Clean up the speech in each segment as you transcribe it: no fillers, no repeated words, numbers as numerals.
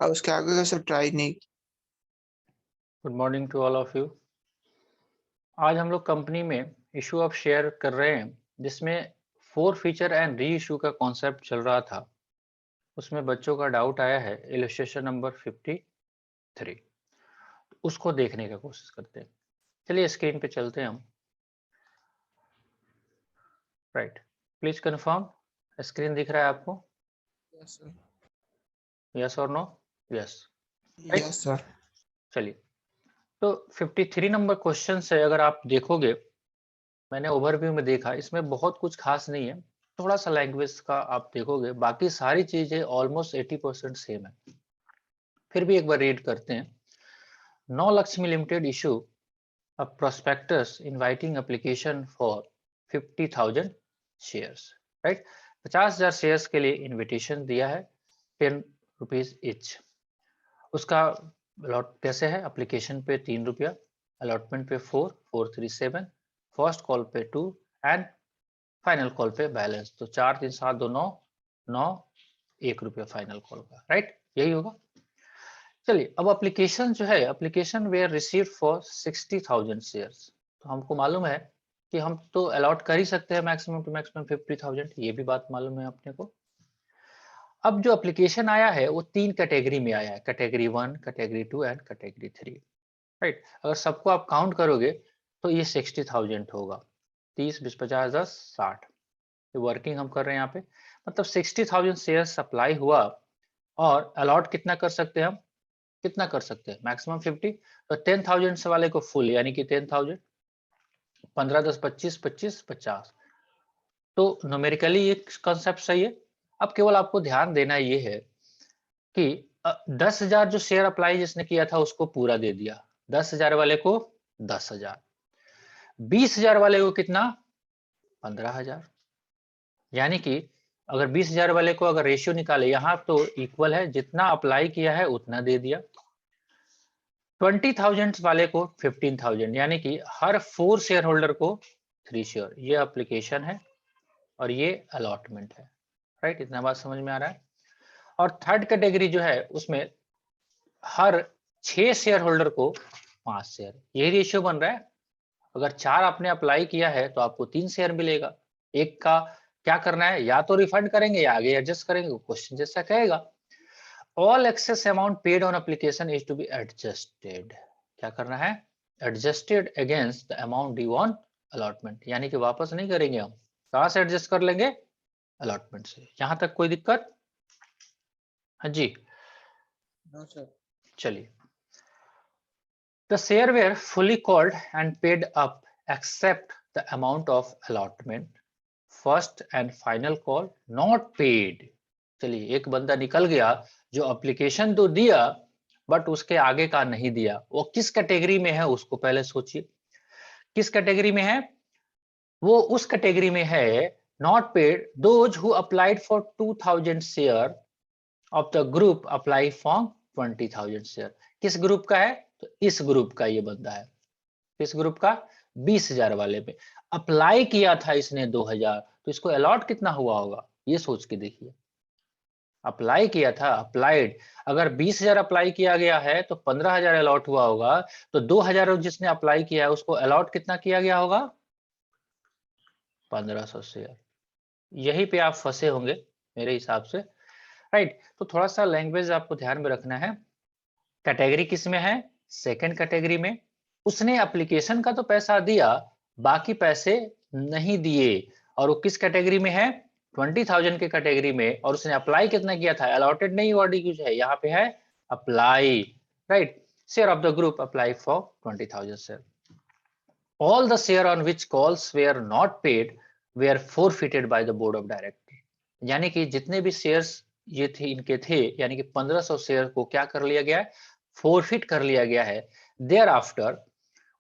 और उसके आगे का सब ट्राई नहीं। Good morning to all of you. आज हम लोग कंपनी में इशू ऑफ शेयर कर रहे हैं, जिसमें four feature and re issue का कॉन्सेप्ट चल रहा था। उसमें बच्चों का डाउट आया है इलस्ट्रेशन नंबर 53, उसको देखने का कोशिश करते हैं। चलिए स्क्रीन पे चलते हैं हम। Right, please confirm. स्क्रीन दिख रहा है आपको? Yes sir. यस और no? Yes, right. Yes sir. चलिए, तो 53 नंबर क्वेश्चन से अगर आप देखोगे, मैंने ओवरव्यू में देखा, इसमें बहुत कुछ खास नहीं है। थोड़ा सा लैंग्वेज का आप देखोगे, बाकी सारी चीजें ऑलमोस्ट 80% सेम है। फिर भी एक बार रीड करते हैं। Nau Lakshmi limited issue a prospectus inviting application for 50,000 shares. Right, 50,000 shares के लिए इनविटेशन दिया है, 10 रुपीज इच। उसका अलॉट कैसे है? एप्लीकेशन पे 3 रुपया, अलॉटमेंट पे 4,437, फर्स्ट कॉल पे 2 एंड फाइनल कॉल पे बैलेंस। तो 4 3 7 2 9 9 1 रुपया फाइनल कॉल का। राइट, यही होगा। चलिए, अब एप्लीकेशन जो है, application were received for 60,000 shares. तो हमको मालूम है कि हम तो अलॉट कर ही सकते हैं मैक्सिमम टू मैक्सिमम 50,000, ये भी बात मालूम है अपने को। अब जो एप्लीकेशन आया है वो 3 कैटेगरी में आया है, category 1, category 2 and category 3। Right, अगर सबको आप काउंट करोगे तो ये 60,000 होगा। 30 20 50 10 60, वर्किंग हम कर रहे हैं यहाँ पे। मतलब 60,000 शेयर सप्लाई हुआ, और अलॉट कितना कर सकते हैं हम? कितना कर सकते हैं? मैक्सिमम 50। तो 10,000 से वाले को फुल, यानी कि 10,000, 15 10 25 25 50। तो न्यूमेरिकली ये कॉन्सेप्ट सही है। अब केवल आपको ध्यान देना ये है कि 10,000 जो शेयर अप्लाई जिसने किया था उसको पूरा दे दिया, 10,000 वाले को 10,000, 20,000 वाले को कितना? 15,000। यानी कि अगर 20,000 वाले को अगर रेशियो निकाले, यहाँ तो इक्वल है, जितना अप्लाई किया है उतना दे दिया। 20,000 वाले को 15,000, यानी कि हर 4 शेयर होल्डर को 3 शेयर। ये एप्लीकेशन है और ये अलॉटमेंट है। राइट, इतना बात समझ में आ रहा है। और थर्ड कैटेगरी जो है उसमें हर 6 शेयर होल्डर को 5 शेयर, यही रेशियो बन रहा है। अगर 4 आपने अप्लाई किया है तो आपको 3 शेयर मिलेगा। एक का क्या करना है? या तो रिफंड करेंगे या आगे एडजस्ट करेंगे, क्वेश्चन जैसा कहेगा। All excess amount paid on application is to be adjusted. क्या करना है? Adjusted against the amount due on allotment, यानी कि वापस नहीं करेंगे हम। कहां से एडजस्ट कर लेंगे? अलॉटमेंट से। यहां तक कोई दिक्कत? हाँ जी। No sir. चलिए, the share were fully called and paid up except the amount of allotment, first and final call not paid। चलिए, एक बंदा निकल गया जो एप्लीकेशन तो दिया बट उसके आगे का नहीं दिया। वो किस कैटेगरी में है उसको पहले सोचिए। किस कैटेगरी में है? वो उस कैटेगरी में है, not paid those who applied for 2,000 share of the group apply for 20,000 share. किस ग्रुप का है? तो इस ग्रुप का ये बंदा है। किस ग्रुप का? 20,000 वाले पे अप्लाई किया था इसने 2,000, तो इसको अलॉट कितना हुआ होगा ये सोच के देखिए। अप्लाई किया था, अप्लाइड, अगर 20,000 अप्लाई किया गया है तो 15,000 अलॉट हुआ होगा। तो 2,000 जिसने अप्लाई किया है उसको अलॉट कितना किया गया होगा? 1,500 शेयर। यही पे आप फंसे होंगे मेरे हिसाब से। राइट, तो थोड़ा सा लैंग्वेज आपको ध्यान में रखना है। कैटेगरी किस में है? सेकंड कैटेगरी में। उसने एप्लीकेशन का तो पैसा दिया, बाकी पैसे नहीं दिए। और वो किस कैटेगरी में है? 20,000 के कैटेगरी में। और उसने अप्लाई कितना किया था? अलॉटेड नहीं, वर्ड यूज है यहाँ पे, है apply. Right, share of the group apply for 20,000 share. All the share on which calls were not paid were forfeited by the board of directors। यानी कि जितने भी शेयर्स ये थे इनके थे, यानी कि 1,500 शेयर को क्या कर लिया गया है? फोरफिट कर लिया गया है। देयर आफ्टर,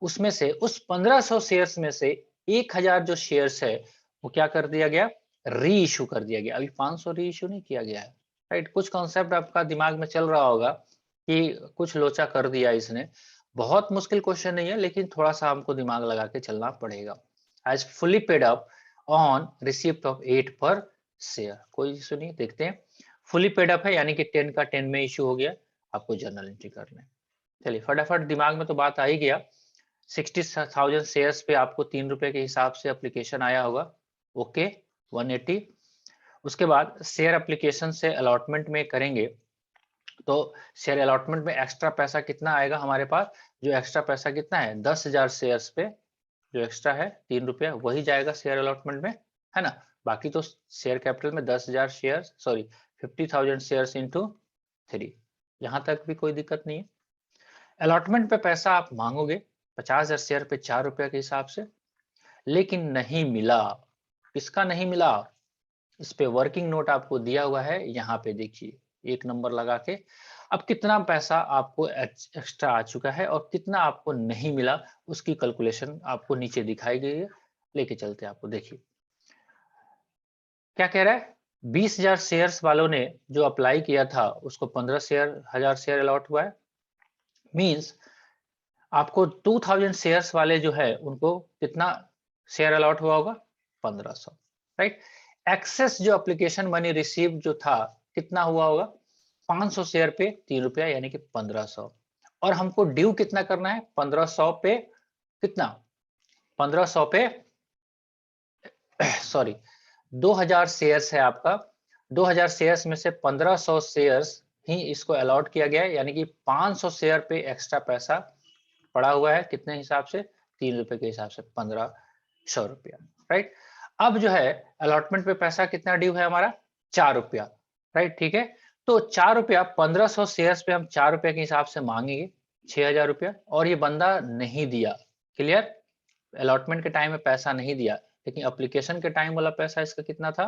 उसमें से उस 1,500 शेयर्स में से 1,000 जो शेयर्स है वो क्या कर दिया गया? री इशू कर दिया गया। अभी 500 री इशू नहीं किया गया है। राइट, कुछ कॉन्सेप्ट आपका दिमाग में चल रहा होगा कि कुछ लोचा कर दिया इसने। बहुत मुश्किल क्वेश्चन नहीं है, लेकिन थोड़ा सा हमको दिमाग लगा के चलना पड़ेगा। As fully paid up on receipt of 8 per share. कोई इशू नहीं, देखते हैं। फुली पेड अप है यानी कि 10 का 10 में इशू हो गया। आपको जर्नल एंट्री करना है। चलिए फटाफट दिमाग में तो बात आ ही गया। 60,000 शेयर्स पे आपको 3 रुपए के हिसाब से एप्लीकेशन आया होगा। ओके 180। उसके बाद शेयर एप्लीकेशन से अलॉटमेंट में करेंगे तो शेयर अलॉटमेंट में एक्स्ट्रा पैसा कितना आएगा हमारे पास? जो एक्स्ट्रा पैसा कितना है 10,000 शेयर्स पे जो एक्स्ट्रा है 3 रुपया वही जाएगा शेयर अलॉटमेंट में, है ना। बाकी तो शेयर कैपिटल में 10,000 शेयर 50,000 शेयर्स इंटू 3, यहाँ तक भी कोई दिक्कत नहीं है। अलॉटमेंट पे पैसा आप मांगोगे 50,000 शेयर पे 4 रुपया के हिसाब से, लेकिन नहीं मिला। किसका नहीं मिला? इस पे वर्किंग नोट आपको दिया हुआ है, यहाँ पे देखिए 1 नंबर लगा के। अब कितना पैसा आपको एक्स्ट्रा आ चुका है और कितना आपको नहीं मिला उसकी कैलकुलेशन आपको नीचे दिखाई गई है। लेके चलते हैं आपको, देखिए क्या कह रहा है। 20,000 शेयर्स वालों ने जो अप्लाई किया था उसको 15,000 शेयर अलॉट हुआ है। मींस आपको 2000 शेयर्स वाले जो है उनको कितना शेयर अलॉट हुआ होगा? 1500, राइट। एक्सेस जो एप्लीकेशन मनी रिसीव जो था कितना हुआ होगा? 500 शेयर पे 3 रुपया यानी कि 1500। और हमको ड्यू कितना करना है? 1500 पे कितना? 1500 पे 2000 शेयर्स है आपका। 2000 शेयर्स में से 1500 शेयर्स ही इसको अलॉट किया गया है, यानी कि 500 शेयर पे एक्स्ट्रा पैसा पड़ा हुआ है। कितने हिसाब से? 3 रुपए के हिसाब से 1500 रुपया, राइट। अब जो है अलॉटमेंट पे पैसा कितना ड्यू है हमारा? 4 रुपया, राइट। ठीक है, तो 4 रुपया 1500 शेयर्स पे हम 4 रुपए के हिसाब से मांगेंगे 6,000 रुपया, और ये बंदा नहीं दिया। क्लियर? अलॉटमेंट के टाइम में पैसा नहीं दिया, लेकिन एप्लीकेशन के टाइम वाला पैसा इसका कितना था?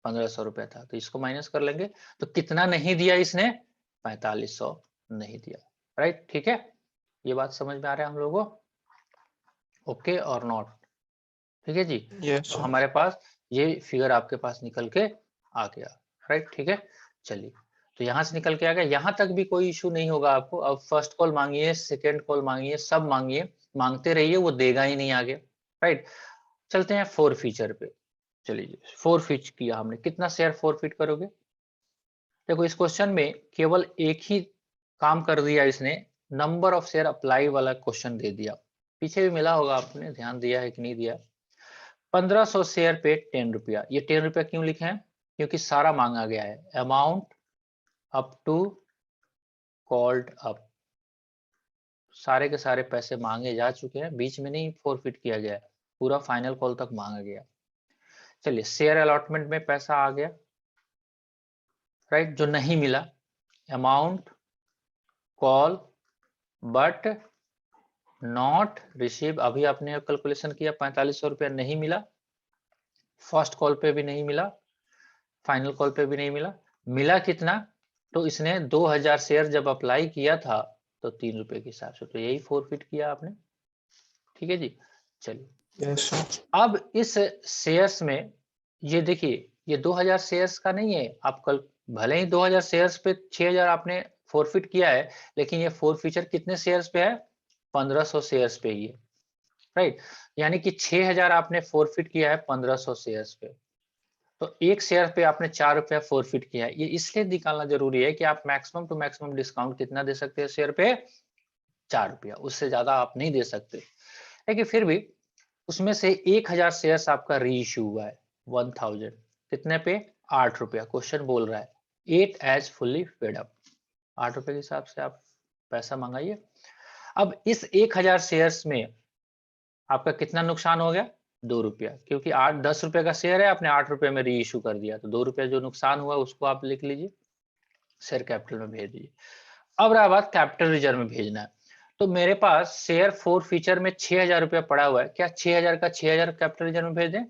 1500 रुपया था। तो इसको माइनस कर लेंगे, तो कितना नहीं दिया इसने? 4500 नहीं दिया, राइट। ठीक है, ये बात समझ में आ रहा है हम लोगों को? ओके और नॉट? ठीक है जी। Yes, तो sir. हमारे पास ये फिगर आपके पास निकल के आ गया, राइट। ठीक है, चलिए तो यहाँ से निकल के आ गया। यहाँ तक भी कोई इशू नहीं होगा आपको। अब फर्स्ट कॉल मांगिए, सेकेंड कॉल मांगिए, सब मांगिए, मांगते रहिए, वो देगा ही नहीं आगे, राइट। चलते हैं फोर फीचर पे। चलिए फोर फीच किया हमने, कितना शेयर फोरफिट करोगे? देखो इस क्वेश्चन में केवल एक ही काम कर दिया इसने, नंबर ऑफ शेयर अप्लाई वाला क्वेश्चन दे दिया। पीछे भी मिला होगा, आपने ध्यान दिया है कि नहीं दिया? 1500 शेयर पे 10 रुपया। ये 10 रुपया क्यों लिखे हैं? क्योंकि सारा मांगा गया है। Amount up to called up, सारे के सारे पैसे मांगे जा चुके हैं, बीच में नहीं फोरफिट किया गया है, पूरा फाइनल कॉल तक मांगा गया। चलिए शेयर अलॉटमेंट में पैसा आ गया, राइट, जो नहीं मिला। Amount call but not receive, अभी आपने कैलकुलेशन किया 4500 रुपया नहीं मिला, फर्स्ट कॉल पे भी नहीं मिला, फाइनल कॉल पे भी नहीं मिला। मिला कितना? तो इसने 2000 शेयर जब अप्लाई किया था तो 3 रुपए के हिसाब से, तो यही फोरफिट किया आपने। ठीक है जी, चलिए Yes, sir. अब इस शेयर्स में ये देखिए, ये 2000 शेयर्स का नहीं है। आप कल भले ही 2000 शेयर्स पे 6000 आपने फोरफिट किया है, लेकिन ये फोर फीचर कितने शेयर्स पे है? 1500 शेयर्स पे ही है, राइट। यानी कि 6000 आपने फोरफिट किया है 1500 शेयर्स पे, तो एक शेयर पे आपने 4 रुपया फोरफिट किया है। ये इसलिए निकालना जरूरी है कि आप मैक्सिमम टू मैक्सिमम डिस्काउंट कितना दे सकते हैं शेयर पे? 4 रुपया, उससे ज्यादा आप नहीं दे सकते। लेकिन फिर भी उसमें से 1000 शेयर्स आपका री इश्यू हुआ है 1000, कितने पे? 8 रुपया। क्वेश्चन बोल रहा है 8 एज फुल्ली पेड अप, 8 रुपए के हिसाब से आप पैसा मंगाइए। अब इस 1000 शेयर्स में आपका कितना नुकसान हो गया? 2 रुपया, क्योंकि 10 रुपए का शेयर है, आपने 8 रुपए में री इश्यू कर दिया, तो 2 रुपया जो नुकसान हुआ उसको आप लिख लीजिए, शेयर कैपिटल में भेज दीजिए। अब रहा बात कैपिटल रिजर्व में भेजना है, तो मेरे पास शेयर फोर फीचर में 6000 रुपया पड़ा हुआ है, क्या 6000 का 6000 कैपिटल रिजर्व में भेज दें?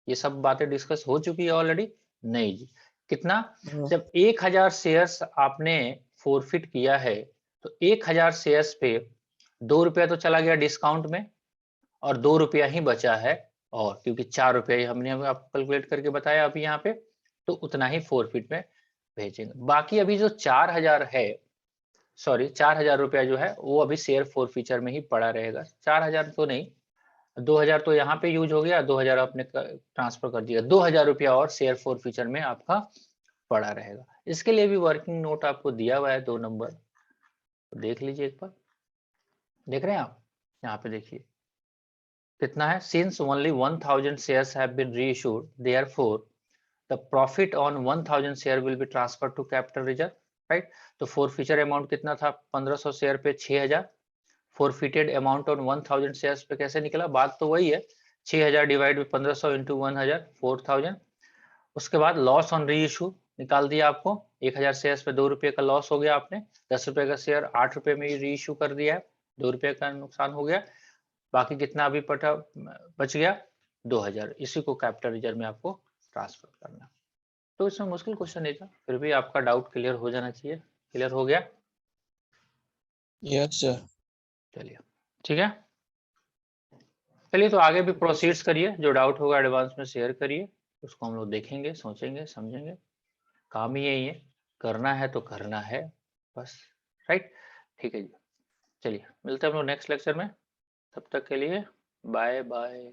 ये सब बातें डिस्कस हो चुकी है ऑलरेडी। नहीं जी, कितना? No. जब 1000 शेयर्स आपने फोरफिट किया है, तो 1000 शेयर्स पे 2 रुपया तो चला गया डिस्काउंट में, और 2 रुपया ही बचा है, और क्योंकि 4 रुपया ही हमने आपको कैलकुलेट करके बताया अभी यहाँ पे, तो उतना ही फोरफिट में भेजेंगे। बाकी अभी जो 4000 है, 4000 रुपया जो है वो अभी शेयर फोर फीचर में ही पड़ा रहेगा। 4000 तो नहीं, 2000 तो यहाँ पे यूज हो गया, 2000 आपने ट्रांसफर कर दिया, 2000 रुपया और शेयर फोर फीचर में आपका पड़ा रहेगा। इसके लिए भी वर्किंग नोट आपको दिया हुआ है 2 नंबर, तो देख लीजिए एक बार, देख रहे हैं आप, यहाँ पे देखिए कितना है, since only 1000 shares have been reissued, therefore the profit on 1000 share will be transferred to capital reserve, right? तो forfeiture amount कितना था 1500 शेयर पे 6000, forfeited amount on 1000 shares पे कैसे निकला, बात तो वही है, 6000 डिवाइड बाई 1500 इंटू 1000 4000। उसके बाद लॉस ऑन री इशू निकाल दिया आपको, 1000 शेयर्स पे 2 रुपए का लॉस हो गया, आपने 10 रुपए का शेयर 8 रुपए में री इशू कर दिया है, 2 रुपए का नुकसान हो गया, बाकी कितना अभी बच गया 2000, इसी को कैपिटल रिजर्व में आपको ट्रांसफर करना। तो इसमें मुश्किल क्वेश्चन नहीं था, फिर भी आपका डाउट क्लियर हो जाना चाहिए। क्लियर हो गया? Yes sir. चलिए ठीक है, चलिए तो आगे भी प्रोसीड्स करिए, जो डाउट होगा एडवांस में शेयर करिए, उसको हम लोग देखेंगे, सोचेंगे, समझेंगे, काम ही यही है, करना है तो करना है बस, राइट? ठीक है जी, चलिए मिलते हैं हम लोग नेक्स्ट लेक्चर में, तब तक के लिए बाय बाय।